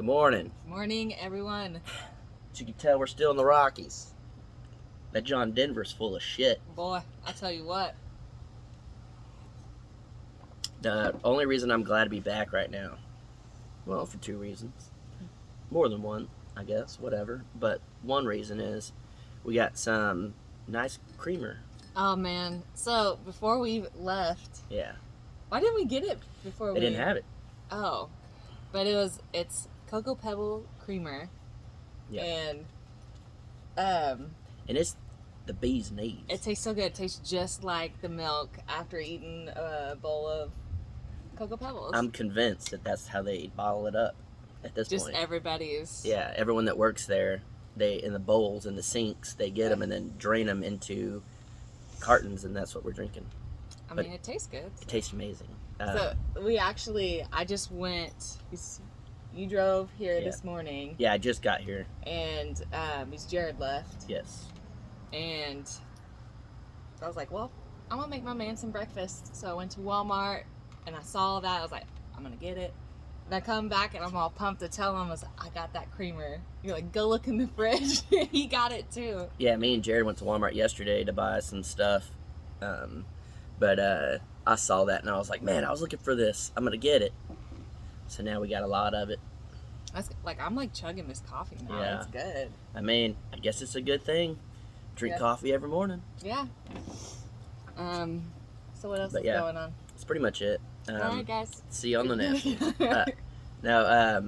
Good morning. Morning, everyone. As you can tell, we're still in the Rockies. That John Denver's full of shit. Boy, I tell you what. The only reason I'm glad to be back right now, well, for two reasons. More than one, I guess, whatever. But one reason is we got some nice creamer. Oh, man. So, before we left, Yeah. why didn't we get it before They didn't have it. Oh. But it's Cocoa Pebble creamer. Yeah. And it's the bee's knees. it tastes so good. It tastes just like the milk after eating a bowl of Cocoa Pebbles. I'm convinced that that's how they bottle it up at this point. Just everybody's. Yeah, everyone that works there, they in the bowls and the sinks, they get them and then drain them into cartons, and that's what we're drinking. I mean, it tastes good. It tastes amazing. So I just went. You drove here this morning. Yeah, I just got here. And Jared left. Yes. And I was like, well, I'm gonna make my man some breakfast. So I went to Walmart and I saw that. I was like, I'm gonna get it. And I come back and I'm all pumped to tell him, I got that creamer. You're like, go look in the fridge. He got it too. Yeah, me and Jared went to Walmart yesterday to buy some stuff. But I saw that and I was like, man, I was looking for this. I'm gonna get it. So now we got a lot of it. I'm like chugging this coffee now. Yeah. It's good. I mean, I guess it's a good thing. Drink coffee every morning. Yeah. So what else is going on? That's pretty much it. All right, guys. See you on the next one. Now,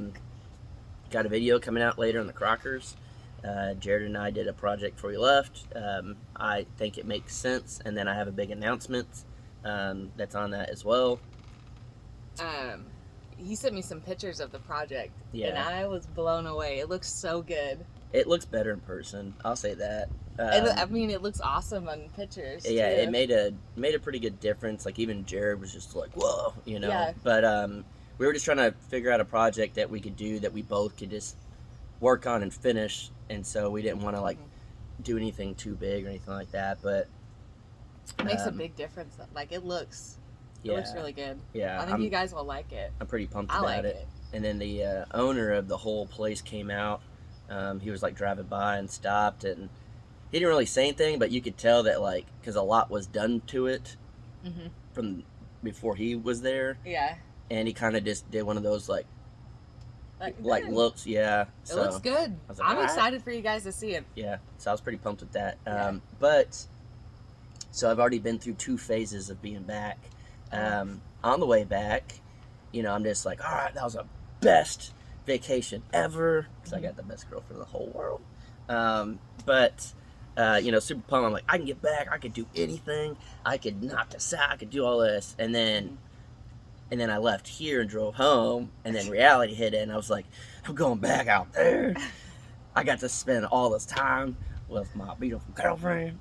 got a video coming out later on the Crockers. Jared and I did a project before we left. I think it makes sense, and then I have a big announcement that's on that as well. He sent me some pictures of the project, and I was blown away. It looks so good. It looks better in person. I'll say that. I mean, it looks awesome on pictures. Yeah, too. it made a pretty good difference. Like even Jared was just like, "Whoa," you know. Yeah. But we were just trying to figure out a project that we could do that we both could just work on and finish, and so we didn't want to do anything too big or anything like that. But it makes a big difference. Like it looks really good. Yeah, I think you guys will like it. I'm pretty pumped about it. And then the owner of the whole place came out. He was driving by and stopped, and he didn't really say anything, but you could tell that because a lot was done to it from before he was there. Yeah. And he kind of just did one of those looks. Yeah. It looks good. I'm excited for you guys to see it. Yeah. So I was pretty pumped with that. Yeah. But so I've already been through 2 phases of being back. On the way back, I'm just like, all right, that was the best vacation ever, because I got the best girlfriend in the whole world. But super pumped. I'm like, I can get back. I could do anything. I could knock this out. I could do all this. And then I left here and drove home. And then reality hit in. I was like, I'm going back out there. I got to spend all this time with my beautiful girlfriend.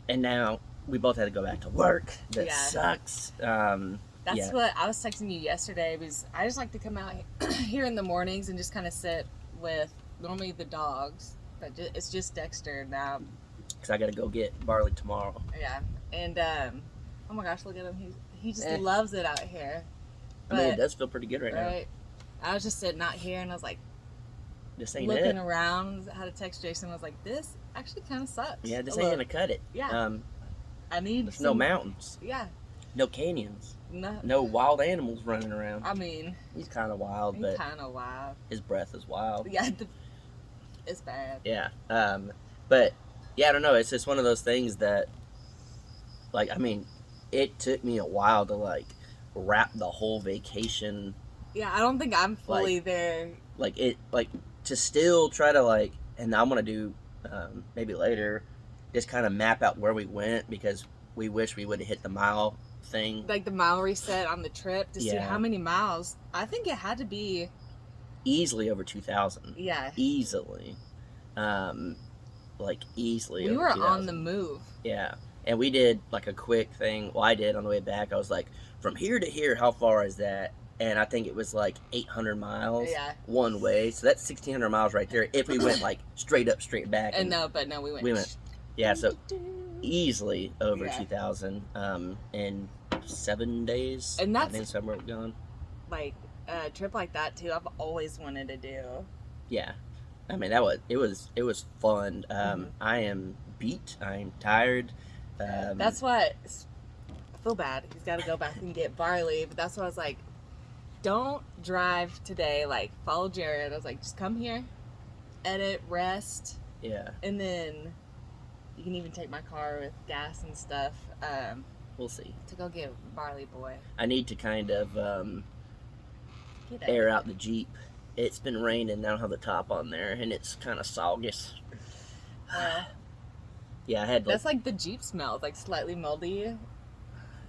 And now we both had to go back to work. That sucks. That's what I was texting you yesterday, because I just like to come out here in the mornings and just kind of sit with normally the dogs, but it's just Dexter now. Because I got to go get Barley tomorrow. Yeah. And, oh my gosh, look at him. He just loves it out here. But, I mean, it does feel pretty good right now. I was just sitting out here and I was like, this ain't looking around. I had to text Jason. I was like, this actually kind of sucks. Yeah, this ain't going to cut it. Yeah. I need There's no mountains. Yeah. No canyons. No wild animals running around. I mean, he's kind of wild, but his breath is wild. Yeah, it's bad. Yeah. But yeah, I don't know. It's just one of those things that, it took me a while to wrap the whole vacation. Yeah, I don't think I'm fully there. To still try to and I'm gonna do maybe later, just kind of map out where we went, because we wish we would have hit the mile thing, the mile reset on the trip to see how many miles. I think it had to be easily over 2,000. Yeah, easily. Easily. We were on the move. Yeah, and we did a quick thing. Well, I did on the way back. I was like, from here to here, how far is that? And I think it was 800 miles one way. So that's 1,600 miles right there if we went straight up, straight back. And no, we went. Yeah, so easily over 2,000 in 7 days. And that's, I think somewhere gone. a trip like that too. I've always wanted to do. Yeah, I mean it was fun. I am beat. I am tired. That's what I feel bad. He's got to go back and get barley, but that's what I was like. Don't drive today. Like, follow Jared. I was like, just come here, edit, rest, Yeah, and then you can even take my car with gas and stuff. we'll see. To go get Barley Boy. I need to kind of Get air out the Jeep. It's been raining. I don't have the top on there, and it's kind of soggy. Yeah, I had. That's like the Jeep smell. It's like slightly moldy.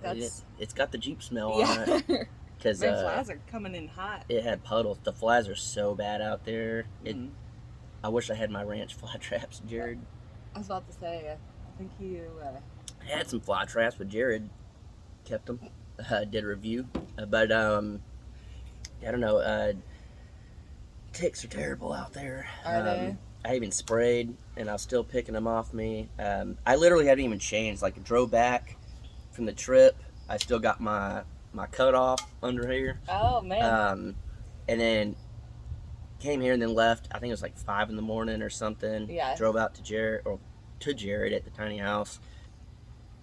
It's got the Jeep smell on yeah. it. Because my flies are coming in hot. It had puddles. The flies are so bad out there. Mm. I wish I had my ranch fly traps, Jared. I was about to say, I think you. I had some fly traps, but Jared kept them. Did a review, but I don't know. Ticks are terrible out there. Are they? I even sprayed, and I was still picking them off me. I literally hadn't even changed. Like, I drove back from the trip. I still got my cut off under here. Oh man. And then came here and then left. I think it was like 5 in the morning or something. Yeah. Drove out to Jared at the tiny house.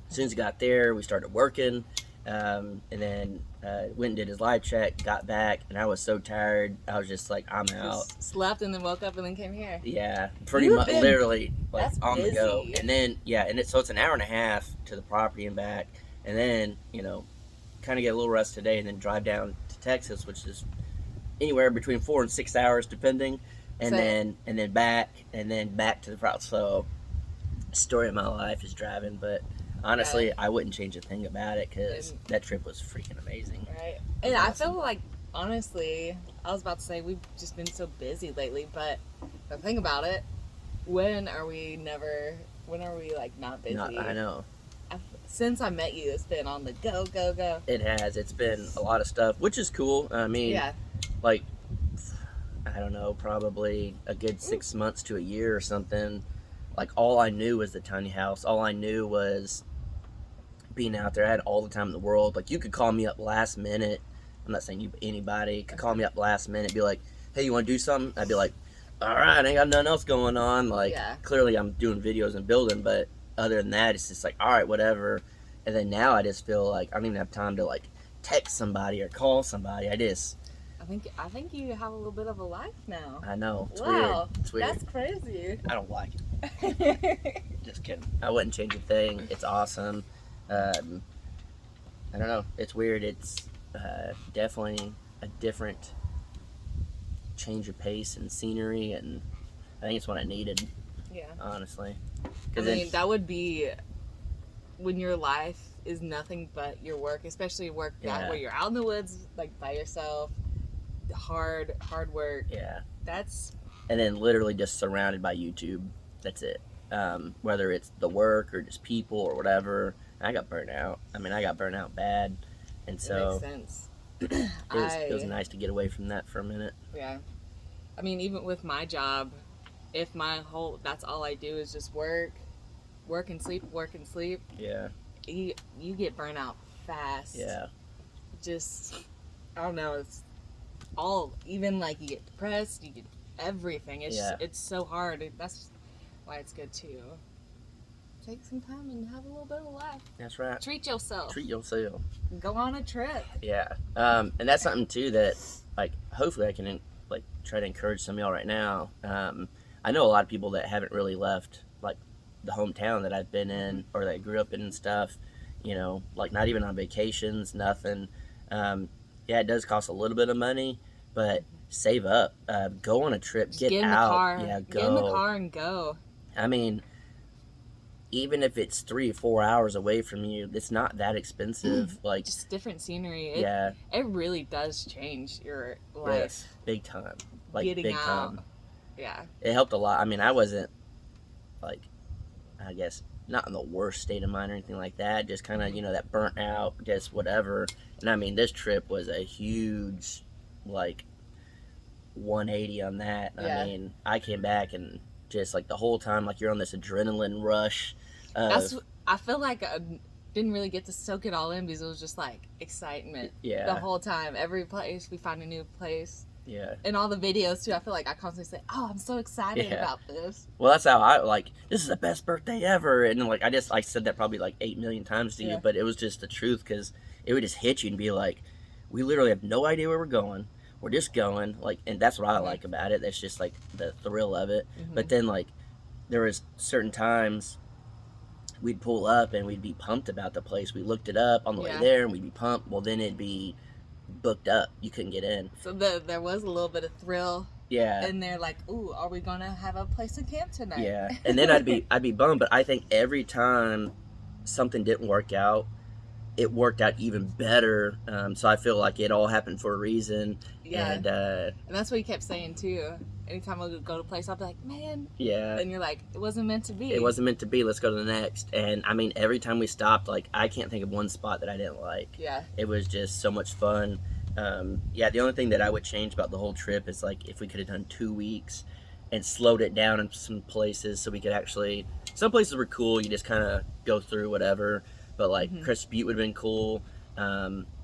As soon as he got there, we started working. And then went and did his live check, got back, and I was so tired. I was just like, I'm out. Just slept and then woke up and then came here. Yeah, pretty much, literally, like, that's on the go. busy. And then, yeah, so it's an hour and a half to the property and back. And then, kind of get a little rest today and then drive down to Texas, which is anywhere between 4 and 6 hours, depending. And then back to the property. So, story of my life is driving, but honestly, I wouldn't change a thing about it because that trip was freaking amazing. Right. And I feel like, honestly, I was about to say we've just been so busy lately, but the thing about it, when are we like not busy? I know. Since I met you, it's been on the go, go, go. It has. It's been a lot of stuff, which is cool. I mean, like, I don't know, probably a good 6 months to a year or something. Like, all I knew was the tiny house. All I knew was being out there. I had all the time in the world. Like, you could call me up last minute. I'm not saying you, but anybody could call me up last minute, be like, hey, you want to do something? I'd be like, all right, I ain't got nothing else going on. Like, clearly I'm doing videos and building, but other than that, it's just like, all right, whatever. And then now I just feel like I don't even have time to, like, text somebody or call somebody. I think you have a little bit of a life now. I know. It's wow. weird. It's weird. That's crazy. I don't like it. Just kidding. I wouldn't change a thing. It's awesome. I don't know. It's weird. It's definitely a different change of pace and scenery, and I think it's what I needed. Yeah. Honestly. I mean, that would be when your life is nothing but your work, especially work that where you're out in the woods, like, by yourself, hard work. Yeah. And then literally just surrounded by YouTube. That's it. Whether it's the work or just people or whatever. I got burnt out. I mean, I got burnt out bad. And so it makes sense. it was nice to get away from that for a minute. Yeah. I mean, even with my job, if that's all I do is just work and sleep, Yeah. you get burnt out fast. Yeah. Just, I don't know, it's all, even like you get depressed, you get everything. It's so hard. That's why it's good to take some time and have a little bit of life. That's right. Treat yourself. Go on a trip. Yeah. And that's something too that, like, hopefully I can, like, try to encourage some of y'all right now. I know a lot of people that haven't really left, like, the hometown that I've been in or that I grew up in and stuff, like, not even on vacations, nothing. Yeah, it does cost a little bit of money, but save up, go on a trip, get in out. The car. Yeah, go. Get in the car and go. I mean, even if it's 3 or 4 hours away from you, it's not that expensive. Like, just different scenery. It really does change your life. Yes, big time. Like, getting big out. time. Yeah. It helped a lot. I mean, I wasn't, like, I guess, not in the worst state of mind or anything like that. Just kind of, that burnt out, just whatever. And I mean, this trip was a huge, like, 180 on that. Yeah. I mean, I came back and just, like, the whole time, like, you're on this adrenaline rush. I feel like didn't really get to soak it all in because it was just like excitement Yeah. the whole time. Every place we find a new place. Yeah. And all the videos too, I feel like I constantly say, "Oh, I'm so excited Yeah. about this." Well, that's how I like. This is the best birthday ever, and like I said that probably like 8 million times to you, Yeah. but it was just the truth because it would just hit you and be like, we literally have no idea where we're going. We're just going, like, and that's what I like about it. That's just like the thrill of it. But then like there was certain times we'd pull up and we'd be pumped about the place. We looked it up on the way Yeah. there, and we'd be pumped. Well, then it'd be booked up. You couldn't get in. So there was a little bit of thrill Yeah. in there, like, "Ooh, are we gonna have a place to camp tonight?" Yeah, and then I'd be bummed, but I think every time something didn't work out, it worked out even better. So I feel like it all happened for a reason. Yeah. And And that's what you kept saying too. Anytime I would go to a place, I'd be like, "Man," yeah, and you're like, "It wasn't meant to be." it wasn't meant to be. Let's go to the next. And I mean, every time we stopped, like I can't think of one spot that I didn't like. Yeah. It was just so much fun. Yeah, the only thing that I would change about the whole trip is like if we could have done 2 weeks and slowed it down in some places so we could actually. Some places were cool. You just kind of go through whatever. But like Chris Butte would have been cool.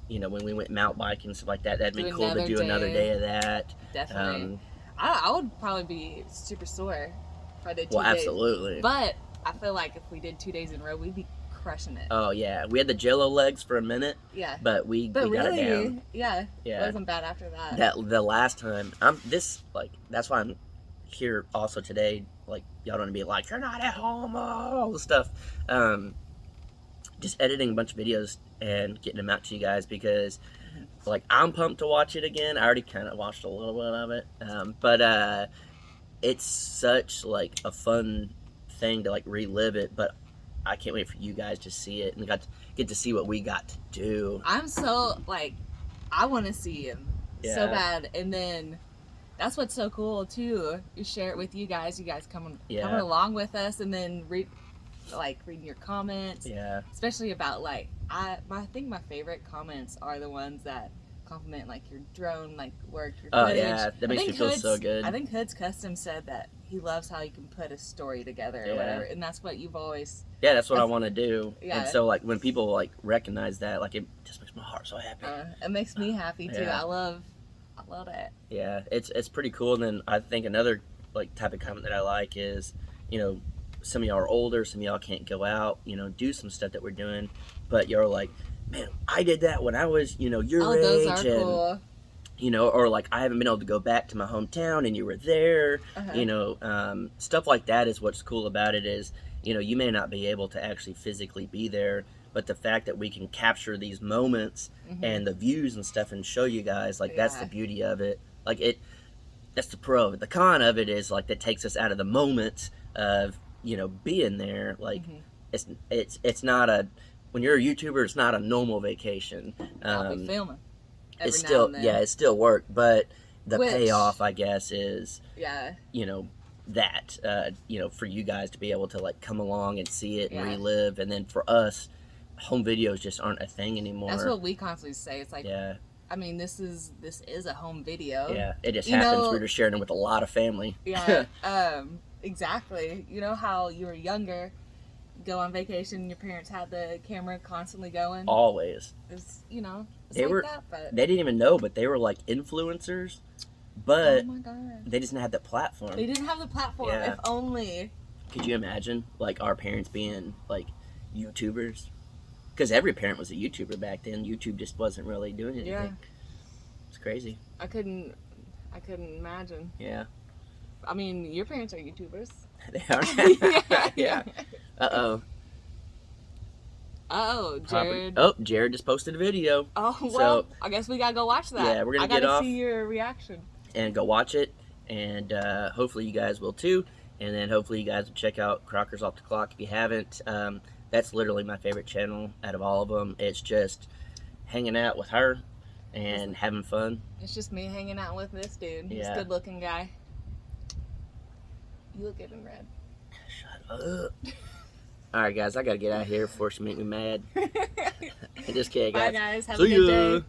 You know, when we went mountain biking and stuff like that, that'd been cool to do another day of that. Definitely. I would probably be super sore if I did 2 Well, days. absolutely. But I feel like if we did 2 days in a row, we'd be crushing it. Oh yeah, we had the Jello legs for a minute, Yeah. but we got really, it down. yeah, Yeah. it wasn't bad after that. That the last time that's why I'm here also today. Like y'all don't be like you're not at home, all the stuff. Just editing a bunch of videos and getting them out to you guys because like I'm pumped to watch it again. I already kind of watched a little bit of it, but it's such like a fun thing to like relive it. But I can't wait for you guys to see it and get to see what we got to do. I'm so like, I want to see him so Yeah. bad, and then that's what's so cool too. You share it with you guys. You guys coming along with us, and then reading your comments. Yeah. Especially about like I think my favorite comments are the ones that compliment like your drone like work, your Oh footage. yeah, that makes me feel so good. I think Hood's Custom said that he loves how you can put a story together or whatever, and that's what you've always. Yeah, that's what I want to do. Yeah. And so like when people like recognize that, like it just makes my heart so happy. It makes me happy too. Yeah. I love it. Yeah, it's pretty cool. And then I think another like type of comment that I like is, you know, some of y'all are older, some of y'all can't go out, you know, do some stuff that we're doing, but you're like, man, I did that when I was, you know, your age. Those are and, cool. You know, or like I haven't been able to go back to my hometown and you were there. You know, stuff like that is what's cool about it is, you know, you may not be able to actually physically be there, but the fact that we can capture these moments and the views and stuff and show you guys, like that's the beauty of it. Like that's the pro of it. The con of it is like that takes us out of the moment of, you know, being there. Like it's not a, when you're a YouTuber, it's not a normal vacation. I'll be filming. It's still, it's still work, but the payoff, I guess, is, yeah, you know, that, you know, for you guys to be able to like come along and see it and relive, and then for us, home videos just aren't a thing anymore. That's what we constantly say. It's like, yeah, I mean, this is a home video. Yeah, it just happens. We're just sharing it with a lot of family. Yeah, exactly. You know how you were younger, go on vacation, your parents had the camera constantly going. Always. It's, you know, it's they like were. that, but they didn't even know, but they were like influencers. But oh my God, they just didn't have the platform. They didn't have the platform. Yeah. If only. Could you imagine, like, our parents being like YouTubers? Because every parent was a YouTuber back then. YouTube just wasn't really doing anything. Yeah. It's crazy. I couldn't imagine. Yeah. I mean, your parents are YouTubers. They are. Yeah. Uh-oh. Oh, Jared. Oh, Jared just posted a video. Oh, well, So, I guess we gotta go watch that. Yeah, we're gonna I get gotta off. see your reaction. And go watch it. And hopefully you guys will too. And then hopefully you guys will check out Crockers Off the Clock if you haven't. That's literally my favorite channel out of all of them. It's just hanging out with her and having fun. It's just me hanging out with this dude. He's Yeah. a good looking guy. You look good in red. Shut up. All right, guys, I gotta get out of here before she make me mad. Just kidding, guys. Bye, guys. Have See a good ya. day.